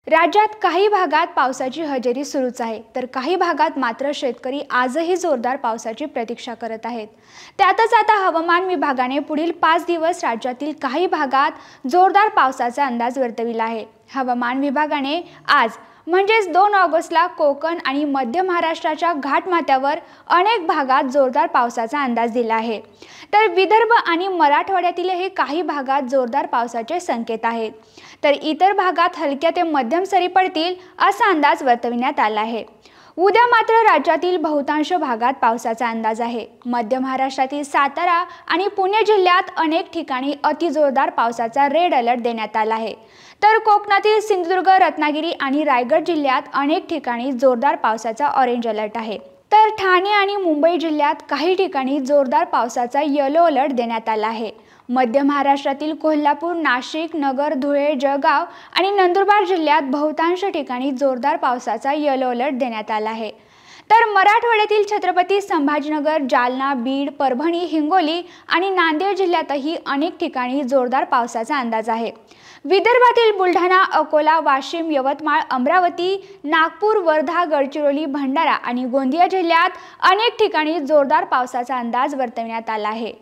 राज्यात काही भागात पावसाची हजेरी सुरूच आहे, तर काही भागात मात्र शेतकरी आजही जोरदार पावसाची प्रतीक्षा करत आहेत। त्यातच आता हवामान विभागाने पुढील 5 दिवस राज्यातील काही भागात जोरदार पावसाचा अंदाज वर्तविला आहे। हवामान विभागाने आज म्हणजेच 2 ऑगस्टला कोकण आणि मध्य महाराष्ट्राच्या घाटमाथ्यावर अनेक भागात जोरदार पावसाचा अंदाज दिला आहे। तर विदर्भ आणि मराठवाड्यातीलही काही भागात जोरदार पावसाचे संकेत आहेत, तर इतर भागात हलक्या ते मध्यम सरी पडतील असा अंदाज वर्तविण्यात आला आहे। उद्या मात्र राज्यातील बहुतांश भागात पावसाचा अंदाज आहे। मध्य महाराष्ट्रातील सातारा आणि पुणे जिल्ह्यात अनेक ठिकाणी अतिजोरदार पावसाचा रेड अलर्ट देण्यात आला आहे, तर कोकणातील सिंधुदुर्ग, रत्नागिरी आणि रायगड जिल्ह्यात अनेक ठिकाणी जोरदार पावसाचा ऑरेंज अलर्ट आहे। तर ठाणे आणि मुंबई जिल्ह्यात काही ठिकाणी जोरदार पावसाचा येलो अलर्ट देण्यात आला आहे। मध्य महाराष्ट्रातील कोल्हापूर, नाशिक, नगर, धुळे, जळगाव आणि नंदुरबार जिल्ह्यात बहुतांश ठिकाणी जोरदार पावसाचा येलो अलर्ट देण्यात आला आहे। तर मराठवाड्यातील छत्रपती संभाजीनगर, जालना, बीड, परभणी, हिंगोली आणि नांदेड जिल्ह्यातही अनेक ठिकाणी जोरदार पावसाचा अंदाज आहे। विदर्भातील बुलढाणा, अकोला, वाशिम, यवतमाळ, अमरावती, नागपूर, वर्धा, गडचिरोली, भंडारा आणि गोंदिया जिल्ह्यात अनेक ठिकाणी जोरदार पावसाचा अंदाज वर्तविण्यात आला आहे।